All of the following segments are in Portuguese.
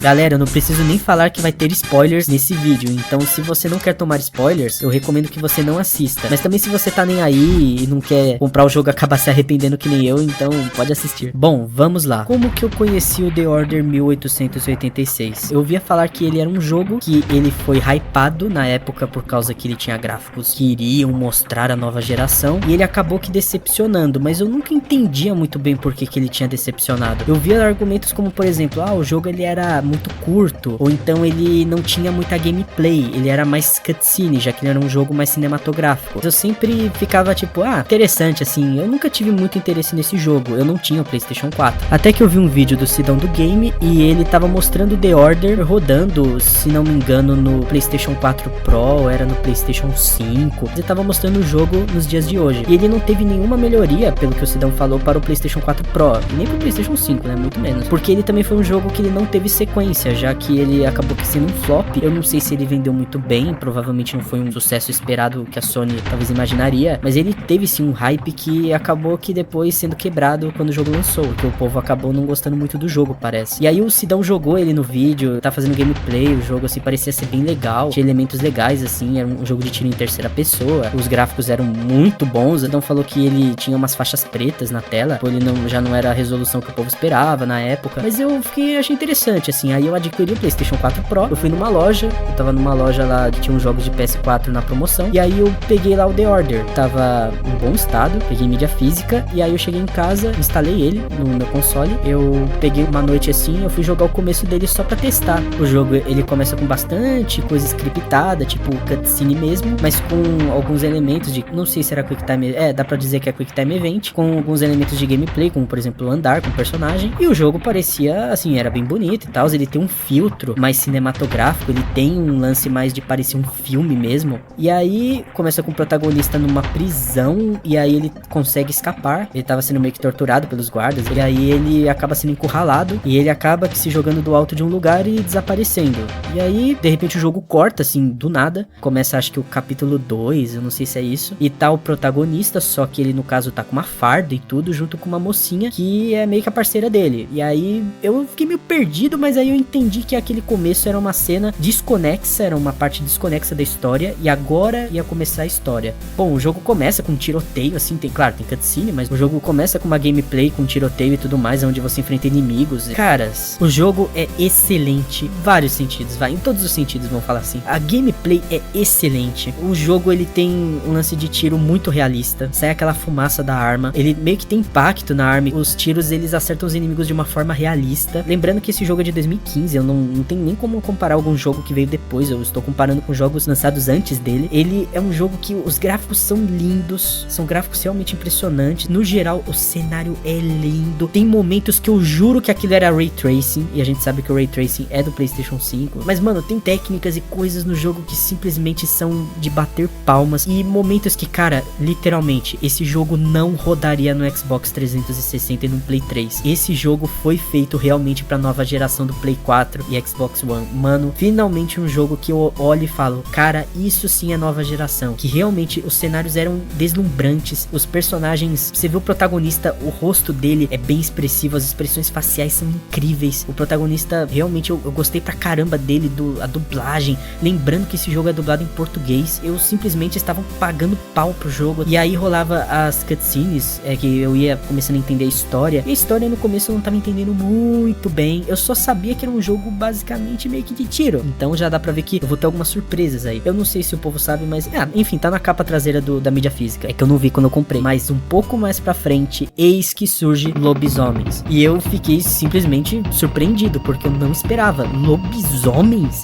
Galera, eu não preciso nem falar que vai ter spoilers nesse vídeo, então se você não quer tomar spoilers, eu recomendo que você não assista. Mas também se você tá nem aí e não quer comprar o jogo e acabar se arrependendo que nem eu, então pode assistir. Bom, vamos lá. Como que eu conheci o The Order 1886? Eu ouvia falar que ele era um jogo que ele foi hypado na época por causa que ele tinha gráficos que iriam mostrar a nova geração, e ele acabou que decepcionando, mas eu nunca entendia muito bem por que ele tinha decepcionado. Eu via argumentos como, por exemplo, o jogo ele era muito curto, ou então ele não tinha muita gameplay, ele era mais cutscene, já que ele era um jogo mais cinematográfico. Eu sempre ficava tipo, interessante assim, eu nunca tive muito interesse nesse jogo, eu não tinha o PlayStation 4. Até que eu vi um vídeo do Sidão do Game, e ele tava mostrando The Order rodando, se não me engano, no PlayStation 4 Pro, era no PlayStation 5. Ele tava mostrando o jogo nos dias de hoje, e ele não teve nenhuma melhoria, pelo que o Sidão falou, para o PlayStation 4 Pro, e nem pro PlayStation 5, né, muito menos. Porque ele também foi um jogo que ele não teve sequência, já que ele acabou sendo um flop. Eu não sei se ele vendeu muito bem, provavelmente não foi um sucesso esperado que a Sony talvez imaginaria, mas ele teve sim um hype que acabou que depois sendo quebrado quando o jogo lançou, que o povo acabou não gostando muito do jogo, parece. E aí o Sidão jogou ele no vídeo, tá fazendo gameplay, o jogo assim parecia ser bem legal, tinha elementos legais assim, era um jogo de tiro em terceira pessoa, os gráficos eram muito bons. O Sidão falou que ele tinha umas faixas pretas na tela, ele já não era a resolução que o povo esperava na época, mas eu achei interessante assim. Aí eu adquiri o PlayStation 4 Pro, eu fui numa loja, eu tava numa loja lá que tinha uns jogos de PS4 na promoção, e aí eu peguei lá o The Order, tava em bom estado, peguei mídia física, e aí eu cheguei em casa, instalei ele no meu console, eu peguei uma noite assim, eu fui jogar o começo dele só pra testar. O jogo, ele começa com bastante coisa scriptada, tipo cutscene mesmo, mas com alguns elementos de, não sei se era Quick Time, dá pra dizer que é Quick Time Event, com alguns elementos de gameplay, como por exemplo andar com o personagem, e o jogo parecia, assim, era bem bonito e tal, ele tem um filtro mais cinematográfico, ele tem um lance mais de parecer um filme mesmo. E aí começa com o protagonista numa prisão, e aí ele consegue escapar, ele tava sendo meio que torturado pelos guardas, e aí ele acaba sendo encurralado, e ele acaba que se jogando do alto de um lugar e desaparecendo. E aí, de repente o jogo corta, assim, do nada, começa acho que o capítulo 2, eu não sei se é isso, e tá o protagonista, só que ele no caso tá com uma farda e tudo, junto com uma mocinha, que é meio que a parceira dele. E aí eu fiquei meio perdido, mas aí eu entendi que aquele começo era uma cena desconexa, era uma parte desconexa da história, e agora ia começar a história. Bom, o jogo começa com um tiroteio, assim, claro, tem cutscene, mas o jogo começa com uma gameplay, com tiroteio e tudo mais, onde você enfrenta inimigos. Caras, o jogo é excelente, vários sentidos, em todos os sentidos, vamos falar assim. A gameplay é excelente, o jogo ele tem um lance de tiro muito realista, sai aquela fumaça da arma, ele meio que tem impacto na arma, os tiros eles acertam os inimigos de uma forma realista. Lembrando que esse jogo é de 2015, eu não tenho nem como comparar algum jogo que veio depois, eu estou comparando com jogos lançados antes dele. Ele é um jogo que os gráficos são lindos, são gráficos realmente impressionantes, no geral o cenário é lindo, tem momentos que eu juro que aquilo era Ray Tracing, e a gente sabe que o Ray Tracing é do PlayStation 5, mas mano, tem técnicas e coisas no jogo que simplesmente são de bater palmas, e momentos que, cara, literalmente, esse jogo não rodaria no Xbox 360 e no Play 3, esse jogo foi feito realmente pra nova geração do Play 4 e Xbox One. Mano, finalmente um jogo que eu olho e falo, cara, isso sim é nova geração, que realmente os cenários eram deslumbrantes, os personagens, você vê o protagonista, o rosto dele é bem expressivo, as expressões faciais são incríveis, o protagonista, realmente, eu gostei pra caramba dele, a dublagem, lembrando que esse jogo é dublado em português, eu simplesmente estava pagando pau pro jogo, e aí rolava as cutscenes, que eu ia começando a entender a história, e a história no começo eu não tava entendendo muito bem, eu só sabia que era um jogo basicamente meio que de tiro, então já dá pra ver que eu vou ter algumas surpresas aí. Eu não sei se o povo sabe, mas enfim, tá na capa traseira da mídia física, é que eu não vi quando eu comprei, mas um pouco mais pra frente, eis que surge lobisomens, e eu fiquei simplesmente surpreendido, porque eu não esperava. Lobisomens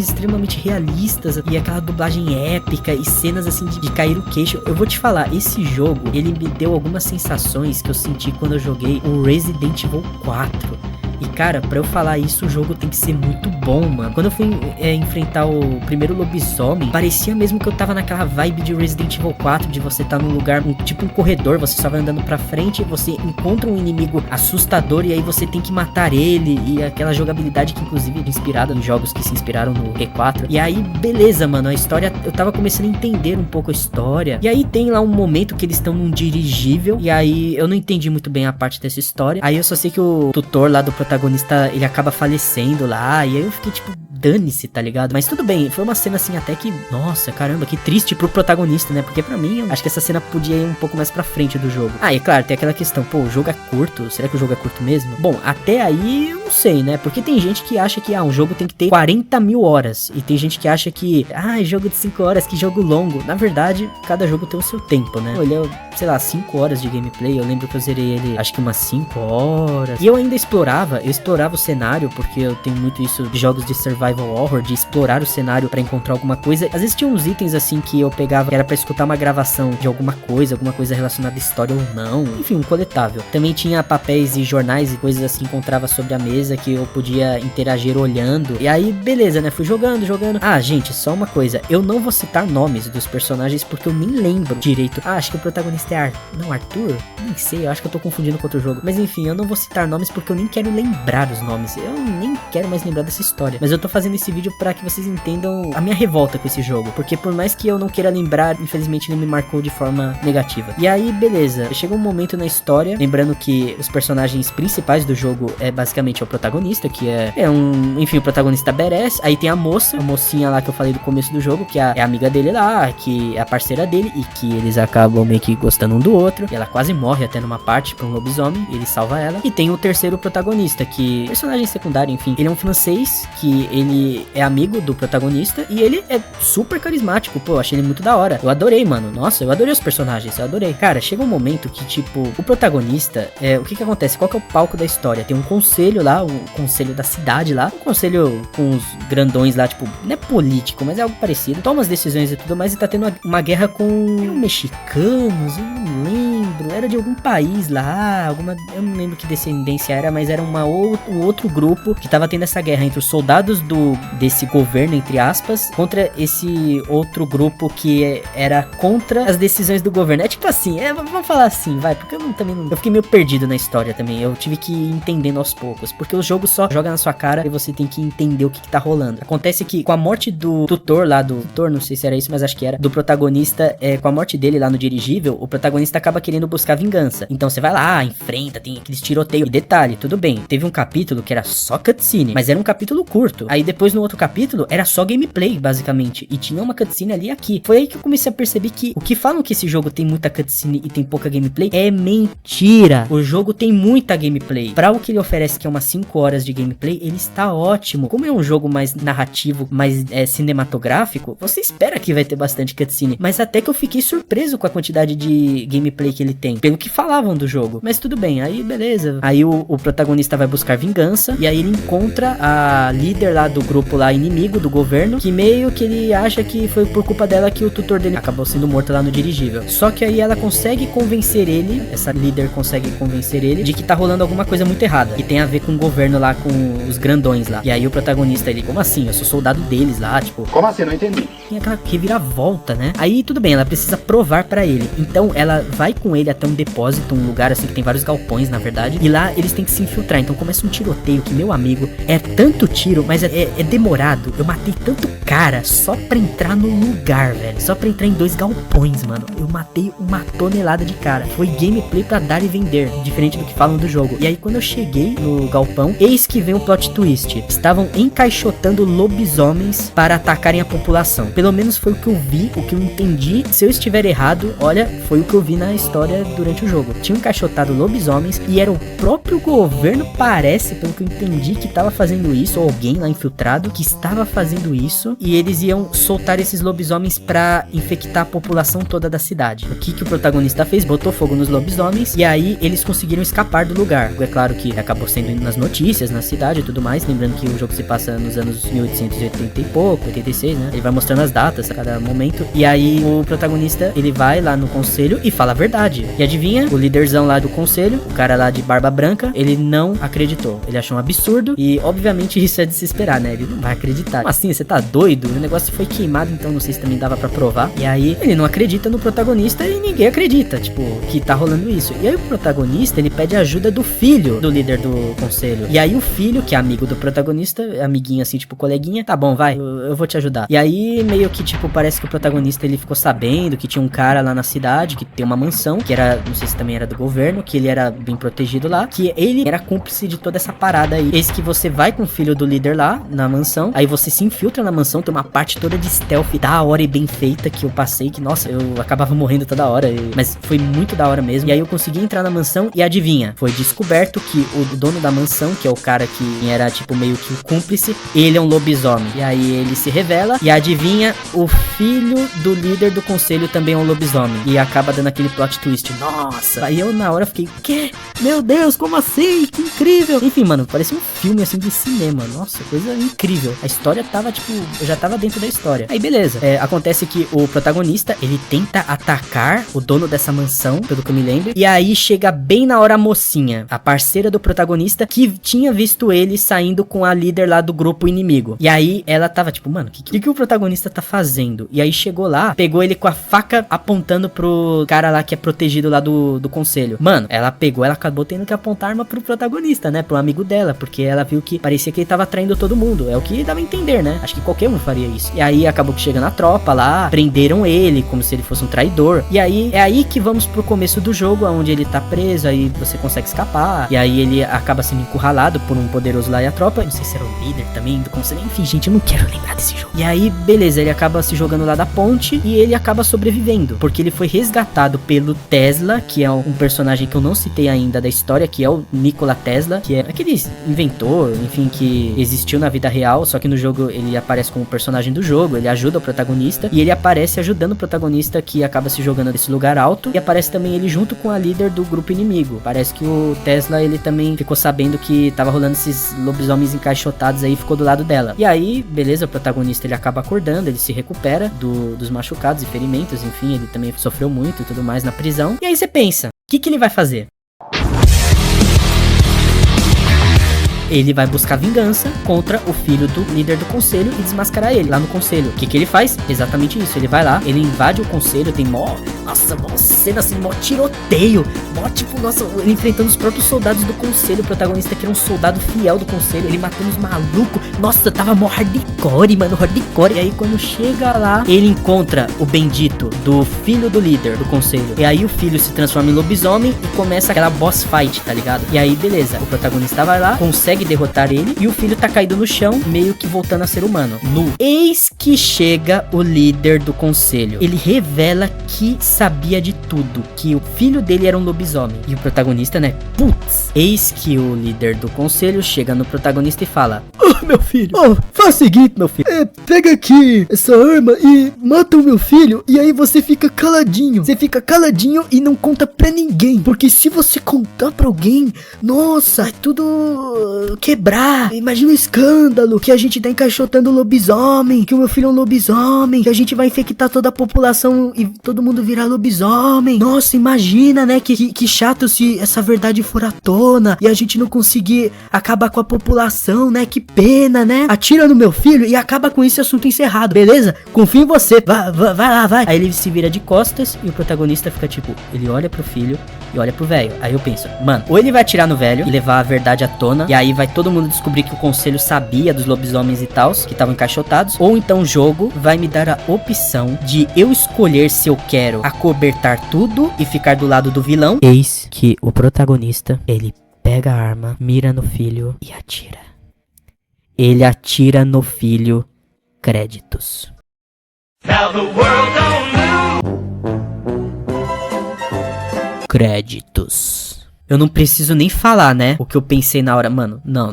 extremamente realistas, e aquela dublagem épica, e cenas assim de cair o queixo. Eu vou te falar, esse jogo, ele me deu algumas sensações que eu senti quando eu joguei o Resident Evil 4. E cara, pra eu falar isso, o jogo tem que ser muito bom, mano. Quando eu fui enfrentar o primeiro lobisomem, parecia mesmo que eu tava naquela vibe de Resident Evil 4, de você tá num lugar, tipo um corredor, você só vai andando pra frente, você encontra um inimigo assustador, e aí você tem que matar ele, e aquela jogabilidade que inclusive é inspirada nos jogos que se inspiraram no P4. E aí, beleza, mano, a história, eu tava começando a entender um pouco a história, e aí tem lá um momento que eles estão num dirigível, e aí eu não entendi muito bem a parte dessa história, aí eu só sei que o tutor lá do protagonista, ele acaba falecendo lá, e aí eu fiquei tipo, dane-se, tá ligado? Mas tudo bem, foi uma cena assim até que, nossa, caramba, que triste pro protagonista, né? Porque pra mim, eu acho que essa cena podia ir um pouco mais pra frente do jogo. Ah, e claro, tem aquela questão, pô, o jogo é curto, será que o jogo é curto mesmo? Bom, até aí eu não sei, né? Porque tem gente que acha que, um jogo tem que ter 40 mil horas, e tem gente que acha que, jogo de 5 horas, que jogo longo. Na verdade, cada jogo tem o seu tempo, né? Ele é, sei lá, 5 horas de gameplay, eu lembro que eu zerei ele, acho que umas 5 horas. E eu ainda explorava o cenário, porque eu tenho muito isso de jogos de survival horror, de explorar o cenário pra encontrar alguma coisa. Às vezes tinha uns itens assim que eu pegava, que era pra escutar uma gravação de alguma coisa relacionada à história ou não. Enfim, um coletável. Também tinha papéis e jornais e coisas assim que encontrava sobre a mesa que eu podia interagir olhando. E aí, beleza, né? Fui jogando. Ah, gente, só uma coisa. Eu não vou citar nomes dos personagens porque eu nem lembro direito. Acho que o protagonista é Arthur? Nem sei, eu acho que eu tô confundindo com outro jogo. Mas enfim, eu não vou citar nomes porque eu nem quero lembrar os nomes. Eu nem quero mais lembrar dessa história. Mas eu tô fazendo esse vídeo pra que vocês entendam a minha revolta com esse jogo. Porque por mais que eu não queira lembrar, infelizmente ele me marcou de forma negativa. E aí, beleza. Chegou um momento na história, lembrando que os personagens principais do jogo é basicamente o protagonista, que enfim, o protagonista badass. Aí tem a mocinha lá que eu falei do começo do jogo, que é a amiga dele lá, que é a parceira dele, e que eles acabam meio que gostando um do outro. E ela quase morre até numa parte pra um lobisomem, ele salva ela. E tem o terceiro protagonista, que personagem secundário, enfim, ele é um francês, que ele é amigo do protagonista, e ele é super carismático, pô, eu achei ele muito da hora. Eu adorei, mano, nossa, eu adorei os personagens, eu adorei. Cara, chega um momento que, tipo, o protagonista, o que acontece? Qual que é o palco da história? Tem um conselho lá, o conselho da cidade lá, um conselho com os grandões lá, tipo, não é político, mas é algo parecido, toma as decisões e tudo mais, e tá tendo uma guerra com mexicanos, eu não lembro, era de algum país lá, eu não lembro que descendência era, mas era um outro grupo que tava tendo essa guerra entre os soldados desse governo, entre aspas, contra esse outro grupo que era contra as decisões do governo. É tipo assim, vamos falar assim, vai, porque eu fiquei meio perdido na história também, eu tive que ir entendendo aos poucos, porque o jogo só joga na sua cara e você tem que entender o que tá rolando. Acontece que com a morte do tutor lá, não sei se era isso, mas acho que era, do protagonista, com a morte dele lá no dirigível, o protagonista acaba querendo buscar vingança. Então você vai lá, enfrenta, tem aqueles tiroteios. E detalhe, tudo bem, teve um capítulo que era só cutscene, mas era um capítulo curto. Aí depois no outro capítulo era só gameplay, basicamente, e tinha uma cutscene ali e aqui. Foi aí que eu comecei a perceber que o que falam que esse jogo tem muita cutscene e tem pouca gameplay é mentira. O jogo tem muita gameplay. Pra o que ele oferece, que é umas 5 horas de gameplay, ele está ótimo. Como é um jogo mais narrativo, mais cinematográfico, você espera que vai ter bastante cutscene, mas até que eu fiquei surpreso com a quantidade de gameplay que ele tem, pelo que falavam do jogo. Mas tudo bem, aí beleza. Aí o protagonista vai buscar vingança, e aí ele encontra a líder lá do grupo lá, inimigo do governo, que meio que ele acha que foi por culpa dela que o tutor dele acabou sendo morto lá no dirigível. Só que aí ela consegue convencer ele, essa líder consegue convencer ele de que tá rolando alguma coisa muito errada, que tem a ver com o governo lá, com os grandões lá. E aí o protagonista, ele, como assim? Eu sou soldado deles lá, tipo... Como assim? Não entendi. Tem aquela reviravolta, né? Aí tudo bem, ela precisa provar pra ele. Então ela vai com ele até um depósito, um lugar assim que tem vários galpões, na verdade. E lá eles têm que se infiltrar. Então começa um tiroteio que, meu amigo, é tanto tiro, mas é demorado. Eu matei tanto cara só pra entrar no lugar, velho. Só pra entrar em 2 galpões, mano. Eu matei uma tonelada de cara. Foi gameplay pra dar e vender, diferente do que falam do jogo. E aí quando eu cheguei no galpão, eis que vem um plot twist. Estavam encaixotando lobisomens para atacarem a população. Pelo menos foi o que eu vi, o que eu entendi. Se eu estiver errado, olha, foi o que eu vi na história durante o jogo. Tinham encaixotado lobisomens e era o próprio governo, parece, pelo que eu entendi, que estava fazendo isso, ou alguém lá infiltrado que estava fazendo isso, e eles iam soltar esses lobisomens pra infectar a população toda da cidade. O que o protagonista fez? Botou fogo nos lobisomens, e aí eles conseguiram escapar do lugar. É claro que acabou sendo nas notícias, na cidade e tudo mais, lembrando que o jogo se passa nos anos 1880 e pouco, 86, né? Ele vai mostrando as datas a cada momento, e aí o protagonista, ele vai lá no conselho e fala a verdade. E adivinha? O líderzão lá do conselho, o cara lá de barba branca, ele não acreditou. Ele achou um absurdo, e obviamente isso é de se esperar, né? Ele não vai acreditar. Como assim? Você tá doido? O negócio foi queimado, então não sei se também dava pra provar. E aí ele não acredita no protagonista e ninguém acredita, tipo, que tá rolando isso. E aí o protagonista, ele pede ajuda do filho do líder do conselho. E aí o filho, que é amigo do protagonista, amiguinho assim, tipo, coleguinha, tá bom, vai, eu vou te ajudar. E aí meio que, tipo, parece que o protagonista, ele ficou sabendo que tinha um cara lá na cidade, que tem uma mansão, que era, não sei se também era do governo, que ele era bem protegido lá, que ele era cúmplice de toda essa parada aí. Eis que você vai com o filho do líder lá, na mansão, aí você se infiltra na mansão, tem uma parte toda de stealth da hora e bem feita que eu passei, que, nossa, eu acabava morrendo toda hora, mas foi muito da hora mesmo. E aí eu consegui entrar na mansão e adivinha, foi descoberto que o dono da mansão, que é o cara que era, tipo, meio que o cúmplice, ele é um lobisomem. E aí ele se revela e adivinha, o filho do líder do conselho também é um lobisomem. E acaba dando aquele plot twist. Nossa! Aí eu na hora fiquei, quê? Meu Deus, como assim? Que incrível! Enfim, mano, parecia um filme assim de cinema. Nossa, coisa incrível. A história tava, tipo, eu já tava dentro da história. Aí beleza. Acontece que o protagonista, ele tenta atacar o dono dessa mansão, pelo que eu me lembro. E aí chega bem na hora a mocinha, a parceira do protagonista, que tinha visto ele saindo com a líder lá do grupo inimigo. E aí ela tava tipo, mano, o que o protagonista tá fazendo? E aí chegou lá, pegou ele com a faca apontando pro cara lá que é protegido lá do conselho. Mano, ela acabou tendo que apontar a arma pro protagonista, né? Pro amigo dela, porque ela viu que parecia que ele tava traindo todo mundo. É o que dava a entender, né? Acho que qualquer um faria isso. E aí acabou que chega na tropa lá, prenderam ele como se ele fosse um traidor. E aí é aí que vamos pro começo do jogo, onde ele tá preso, aí você consegue escapar. E aí ele acaba sendo encurralado por um poderoso lá e a tropa. Não sei se era o líder também do conselho. Enfim, gente, eu não quero lembrar desse jogo. E aí, beleza, ele acaba se jogando lá da ponte e ele acaba sobrevivendo, porque ele foi resgatado pelo Tesla, que é um personagem que eu não citei ainda da história, que é o Nikola Tesla, que é aquele inventor, enfim, que existiu na vida real, só que no jogo ele aparece como personagem do jogo, ele ajuda o protagonista, e ele aparece ajudando o protagonista que acaba se jogando desse lugar alto, e aparece também ele junto com a líder do grupo inimigo. Parece que o Tesla, ele também ficou sabendo que tava rolando esses lobisomens encaixotados aí, e ficou do lado dela. E aí, beleza, o protagonista ele acaba acordando, ele se recupera dos machucados e ferimentos, enfim, ele também sofreu muito e tudo mais na prisão. E aí você pensa, o que ele vai fazer? Ele vai buscar vingança contra o filho do líder do conselho e desmascarar ele lá no conselho. O que ele faz? Exatamente isso. Ele vai lá, ele invade o conselho, tem mó cena assim, mó tiroteio, mó tipo, nossa, ele enfrentando os próprios soldados do conselho, o protagonista que era um soldado fiel do conselho, ele matando os malucos, nossa, tava mó hardcore, mano, hardcore. E aí quando chega lá, ele encontra o bendito do filho do líder do conselho, e aí o filho se transforma em lobisomem e começa aquela boss fight, tá ligado? E aí beleza, o protagonista vai lá, consegue derrotar ele, e o filho tá caído no chão, meio que voltando a ser humano, nu. Eis que chega o líder do conselho, ele revela que sabia de tudo, que o filho dele era um lobisomem, e o protagonista, né, putz, eis que o líder do conselho chega no protagonista e fala: "Oh, meu filho, faz o seguinte, meu filho, pega aqui essa arma e mata o meu filho, e aí você fica caladinho e não conta pra ninguém, porque se você contar pra alguém, nossa, vai tudo quebrar, imagina o escândalo, que a gente tá encaixotando o lobisomem, que o meu filho é um lobisomem, que a gente vai infectar toda a população e todo mundo virar lobisomem. Nossa, imagina, né, que chato se essa verdade for à tona e a gente não conseguir acabar com a população, né, que pena, né, atira no meu filho e acaba com esse assunto encerrado, beleza? Confio em você, vai lá, vai." Aí ele se vira de costas e o protagonista fica tipo, ele olha pro filho e olha pro velho. Aí eu penso, mano, ou ele vai atirar no velho e levar a verdade à tona, e aí vai todo mundo descobrir que o conselho sabia dos lobisomens e tals, que estavam encaixotados, ou então o jogo vai me dar a opção de eu escolher se eu quero acobertar tudo e ficar do lado do vilão. Eis que o protagonista, ele pega a arma, mira no filho e atira. Ele atira no filho. Créditos. Now the world don't know. Créditos. Eu não preciso nem falar, né? O que eu pensei na hora, mano. Não.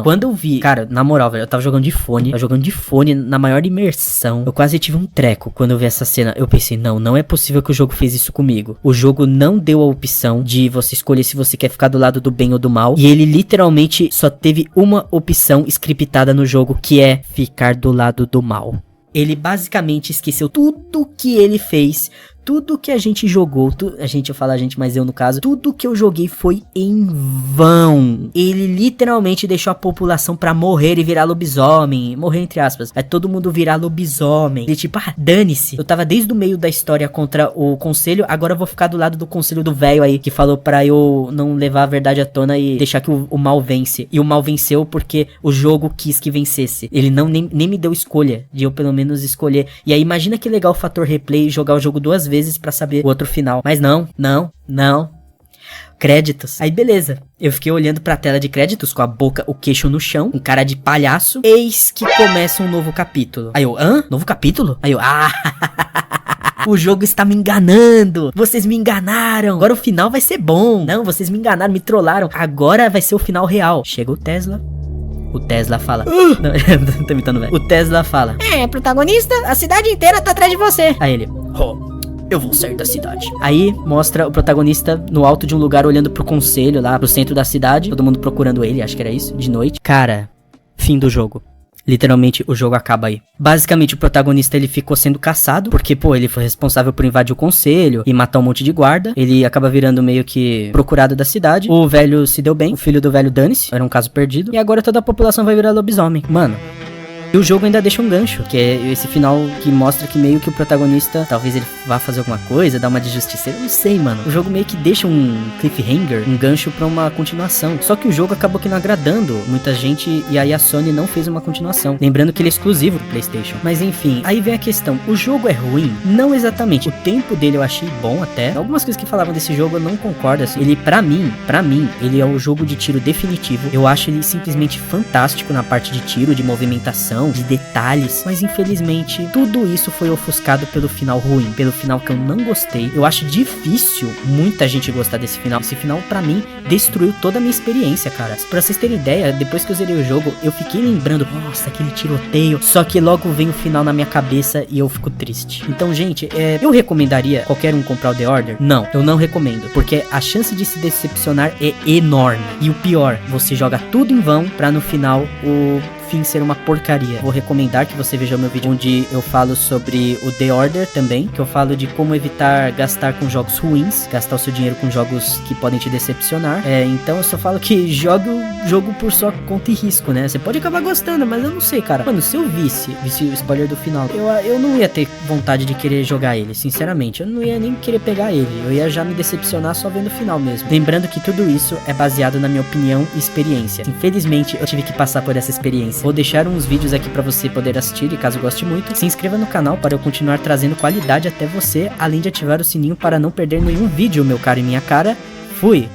Quando eu vi, cara, na moral, velho, eu tava jogando de fone na maior imersão. Eu quase tive um treco quando eu vi essa cena. Eu pensei, não é possível que o jogo fez isso comigo. O jogo não deu a opção de você escolher se você quer ficar do lado do bem ou do mal. E ele literalmente só teve uma opção scriptada no jogo, que é ficar do lado do mal. Ele basicamente esqueceu tudo que ele fez, tudo que a gente jogou, eu falo a gente, mas eu no caso, tudo que eu joguei foi em vão. Ele literalmente deixou a população pra morrer e virar lobisomem. Morrer entre aspas. Vai todo mundo virar lobisomem. E tipo, dane-se. Eu tava desde o meio da história contra o conselho, agora eu vou ficar do lado do conselho do velho aí, que falou pra eu não levar a verdade à tona e deixar que o mal vence. E o mal venceu porque o jogo quis que vencesse. Ele nem me deu escolha, de eu pelo menos escolher. E aí imagina que legal o fator replay, jogar o jogo 2 vezes pra saber o outro final. Mas não. Créditos. Aí beleza, eu fiquei olhando pra tela de créditos com a boca, o queixo no chão, um cara de palhaço. Eis que começa um novo capítulo. Aí eu, novo capítulo? Aí eu, o jogo está me enganando. Vocês me enganaram. Agora o final vai ser bom. Não, vocês me enganaram, me trollaram. Agora vai ser o final real. Chega o Tesla. O Tesla fala. Não, tô imitando, velho. O Tesla fala. Protagonista, a cidade inteira tá atrás de você. Aí ele, eu vou sair da cidade. Aí mostra o protagonista no alto de um lugar olhando pro conselho lá, pro centro da cidade. Todo mundo procurando ele, acho que era isso, de noite. Cara, fim do jogo. Literalmente, o jogo acaba aí. Basicamente, o protagonista, ele ficou sendo caçado, porque, ele foi responsável por invadir o conselho e matar um monte de guarda. Ele acaba virando meio que procurado da cidade. O velho se deu bem, o filho do velho dane-se, era um caso perdido. E agora toda a população vai virar lobisomem. Mano... E o jogo ainda deixa um gancho, que é esse final que mostra que meio que o protagonista, talvez ele vá fazer alguma coisa, dar uma de justiceiro, eu não sei, mano. O jogo meio que deixa um cliffhanger, um gancho pra uma continuação. Só que o jogo acabou que não agradando muita gente e aí a Sony não fez uma continuação. Lembrando que ele é exclusivo do PlayStation. Mas enfim, aí vem a questão, o jogo é ruim? Não exatamente. O tempo dele eu achei bom até. Algumas coisas que falavam desse jogo eu não concordo, assim. Ele, pra mim, ele é o jogo de tiro definitivo. Eu acho ele simplesmente fantástico na parte de tiro, de movimentação, de detalhes, mas infelizmente tudo isso foi ofuscado pelo final ruim, pelo final que eu não gostei. Eu acho difícil muita gente gostar desse final. Esse final pra mim destruiu toda a minha experiência, cara. Pra vocês terem ideia, depois que eu zerei o jogo, eu fiquei lembrando, nossa, aquele tiroteio, só que logo vem o final na minha cabeça e eu fico triste. Então, gente, eu recomendaria qualquer um comprar o The Order? Não, eu não recomendo, porque a chance de se decepcionar é enorme. E o pior, você joga tudo em vão pra no final o fim ser uma porcaria. Vou recomendar que você veja o meu vídeo onde eu falo sobre o The Order também, que eu falo de como evitar gastar com jogos ruins, gastar o seu dinheiro com jogos que podem te decepcionar. Então eu só falo que jogue o jogo por sua conta e risco, né? Você pode acabar gostando, mas eu não sei, cara. Mano, se eu visse o spoiler do final, eu não ia ter vontade de querer jogar ele, sinceramente. Eu não ia nem querer pegar ele. Eu ia já me decepcionar só vendo o final mesmo. Lembrando que tudo isso é baseado na minha opinião e experiência. Infelizmente, eu tive que passar por essa experiência. Vou deixar uns vídeos aqui pra você poder assistir e caso goste muito, se inscreva no canal para eu continuar trazendo qualidade até você, além de ativar o sininho para não perder nenhum vídeo, meu caro e minha cara. Fui!